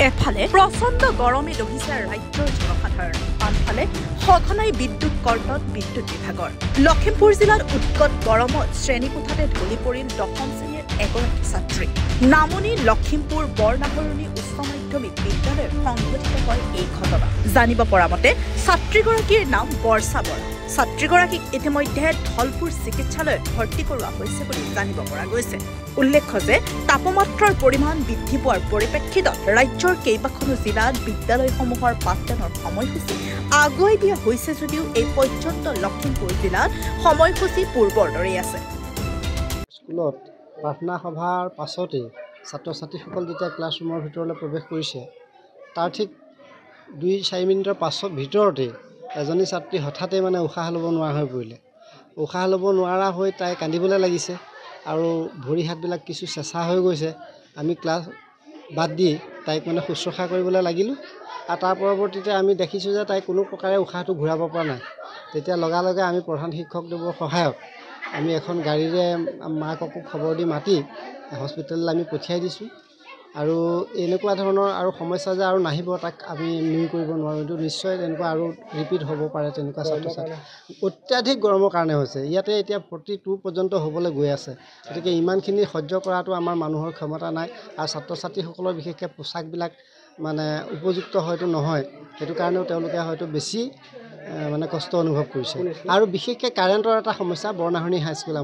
এফালে প্ৰচণ্ড গৰমে দহিছে ৰাজ্যৰ জনসাধাৰণ, আনফালে সঘনাই বিদ্যুৎ কৰ্তন বিদ্যুৎ বিভাগৰ। লখিমপুৰ জিলাত উৎকট গৰমত শ্ৰেণীকোঠাতে ঢলি পৰিল 10ম শ্ৰেণীৰ এগৰাকী ছাত্ৰী। নামনি লখিমপুৰ বৰনাহৰণি উচ্চ মাধ্যমিক বিদ্যালয়ত সংঘটিত হয় এই ঘটনা। জানিব পৰা মতে ছাত্ৰীগৰাকীৰ নাম বৰ্ষা বৰা। ছাত্ৰীগৰাকীক ইতিমধ্যে ধলপুৰ চিকিৎসালয়ত ভৰ্তি কৰোৱা হৈছে বুলি জানিব পৰা গৈছে। উল্লেখ্য যে তাপমাত্ৰাৰ পৰিমাণ বৃদ্ধি পোৱাৰ পৰিপ্ৰেক্ষিতত ৰাজ্যৰ কেইবাখনো জিলাত বিদ্যালয়সমূহৰ পাঠদানৰ সময়সূচী আগুৱাই দিয়া হৈছে যদিও এই পৰ্যন্ত লখিমপুৰ জিলাত সময়সূচী পূৰ্বৰ দৰেই আছে। স্কুলত প্ৰাৰ্থনা সভাৰ পাছতে ছাত্ৰ ছাত্ৰীসকল যেতিয়া ক্লাছৰুমৰ ভিতৰলৈ প্ৰৱেশ কৰিছে, তাৰ ঠিক 2-4 মিনিটৰ পাছৰ ভিতৰতে এজনী ছাত্ৰী হঠাতে উশাহ ল'ব নোৱাৰা হৈ পৰিলে। উশাহ ল'ব নোৱাৰা হৈ তাই কান্দিবলৈ লাগিছে আৰু ভৰি হাতবিলাক কিছু চেঁচা হৈ গৈছে। আমি ক্লাছ বাদ দি তাইক শুশ্ৰূষা কৰিবলৈ লাগিলোঁ আৰু তাৰ পৰৱৰ্তীতে আমি দেখিছোঁ যে তাই কোনো প্ৰকাৰে উশাহটো ঘূৰাব পৰা নাই। তেতিয়া লগে আমি প্ৰধান শিক্ষকদেৱৰ সহায়ত আমি এখন গাড়ীৰে মাককো খবৰ দি মাতি হস্পিটেললৈ আমি পঠিয়াই দিছোঁ। আৰু এনেকুৱা ধৰণৰ আৰু সমস্যা যে আৰু নাহিব তাক আমি নুই কৰিব নোৱাৰোঁ, কিন্তু নিশ্চয় তেনেকুৱা আৰু ৰিপিট হ'ব পাৰে। তেনেকুৱা ছাত্ৰ ছাত্ৰী অত্যাধিক গৰমৰ কাৰণে হৈছে। ইয়াতে এতিয়া 42 পৰ্যন্ত হ'বলৈ গৈ আছে। গতিকে ইমানখিনি সহ্য কৰাটো আমাৰ মানুহৰ ক্ষমতা নাই আৰু ছাত্ৰ ছাত্ৰীসকলৰ বিশেষকৈ পোচাকবিলাক উপযুক্ত হয়তো নহয়, সেইটো কাৰণেও তেওঁলোকে হয়তো বেছি কষ্ট অনুভৱ কৰিছে। আৰু বিশেষকৈ কাৰেণ্টৰ এটা সমস্যা। বৰনাহৰণি হাইস্কুল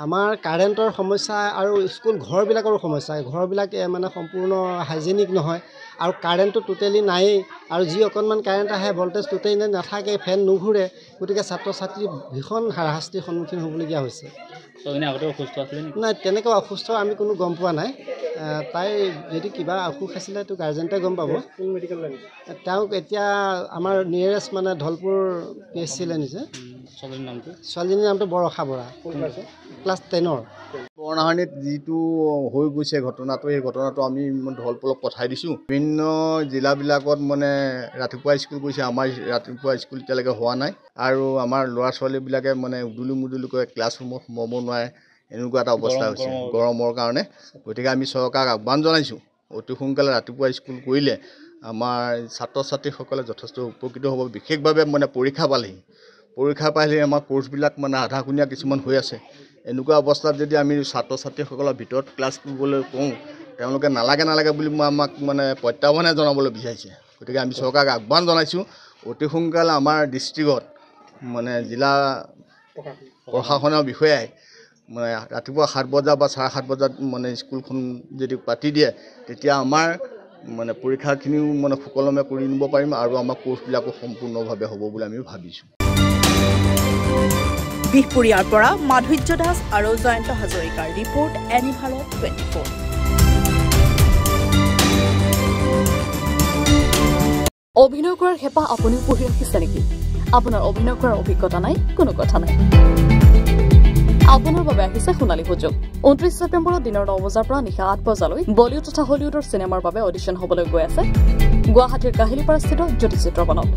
আমাৰ কাৰেণ্টৰ সমস্যা আৰু স্কুল ঘৰবিলাকৰো সমস্যা। ঘৰবিলাক সম্পূৰ্ণ হাইজেনিক নহয় আৰু কাৰেণ্টটো টোটেলি নায়েই, আৰু যি অকণমান কাৰেণ্ট আহে ভল্টেজ টোটেলি নাথাকে, ফেন নুঘূৰে। গতিকে ছাত্ৰ ছাত্ৰী ভীষণ হাৰাশাস্তিৰ সন্মুখীন হ'বলগীয়া হৈছে। নাই, তেনেকৈ অসুস্থ আমি কোনো গম পোৱা নাই। তাই যদি কিবা অসুখ আছিলে এইটো গাৰ্জেণ্টে গম পাব। তেওঁক এতিয়া আমাৰ নিয়েৰেষ্ট ধলপুৰ PHC-লৈ নিছে। ছোৱালীজনীৰ নামটো বৰষা বৰা, ক্লাছ 10-ৰ। বৰনাহৰণিত যিটো হৈ গৈছে ঘটনাটো, এই ঘটনাটো আমি ধলপুৰক পঠাই দিছোঁ। বিভিন্ন জিলাবিলাকত ৰাতিপুৱা স্কুল গৈছে, আমাৰ ৰাতিপুৱা স্কুল এতিয়ালৈকে হোৱা নাই আৰু আমাৰ ল'ৰা ছোৱালীবিলাকে উদুলি মুদুলিকৈ ক্লাছৰুমত সোমাব নোৱাৰে, এনেকুৱা এটা অৱস্থা হৈছে গৰমৰ কাৰণে। গতিকে আমি চৰকাৰক আহ্বান জনাইছোঁ, অতি সোনকালে ৰাতিপুৱা স্কুল কৰিলে আমাৰ ছাত্ৰ ছাত্ৰীসকলে যথেষ্ট উপকৃত হ'ব। বিশেষভাৱে পৰীক্ষা পালেহি আমাৰ কোৰ্চবিলাক আধাখুনীয়া কিছুমান হৈ আছে। এনেকুৱা অৱস্থাত যদি আমি ছাত্ৰ ছাত্ৰীসকলৰ ভিতৰত ক্লাছ কৰিবলৈ কওঁ, তেওঁলোকে নালাগে বুলি আমাক প্ৰত্যাহ্বানে জনাবলৈ বিচাৰিছে। গতিকে আমি চৰকাৰক আহ্বান জনাইছোঁ, অতি সোনকালে আমাৰ ডিষ্ট্ৰিক্টত জিলা প্ৰশাসনৰ বিষয়াই ৰাতিপুৱা 7 বজা বা 7:30 বজাত স্কুলখন যদি পাতি দিয়ে, তেতিয়া আমাৰ পৰীক্ষাখিনিও সুকলমে কৰি নিব পাৰিম আৰু আমাৰ কোৰ্চবিলাকো সম্পূৰ্ণভাৱে হ'ব বুলি আমি ভাবিছোঁ। বিহপুৰীয়াৰ পৰা মাধুৰ্য দাস আৰু জয়ন্ত হাজৰিকাৰ ৰিপৰ্ট, এনি ভাৰত 24। অভিনয় কৰাৰ হেঁপাহ আপুনিও পঢ়ি ৰাখিছে নেকি? আপোনাৰ অভিনয় কৰাৰ অভিজ্ঞতা নাই? কোনো কথা নাই, আপোনাৰ বাবে আহিছে সোণালী সুযোগ। 29 ছেপ্টেম্বৰত দিনৰ 9 বজাৰ পৰা নিশা 8 বজালৈ বলিউড তথা হলিউডৰ চিনেমাৰ বাবে অডিশ্যন হ'বলৈ গৈ আছে গুৱাহাটীৰ কাহিলীপাৰাস্থিত জ্যোতি চিত্ৰবনত।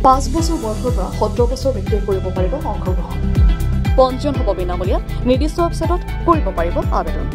5 বছৰ বয়সৰ পৰা 17 বছৰ ব্যক্তিয়ে কৰিব পাৰিব অংশগ্ৰহণ। পঞ্জীয়ন হ'ব বিনামূলীয়া, নিৰ্দিষ্ট ৱেবছাইটত কৰিব পাৰিব আবেদন।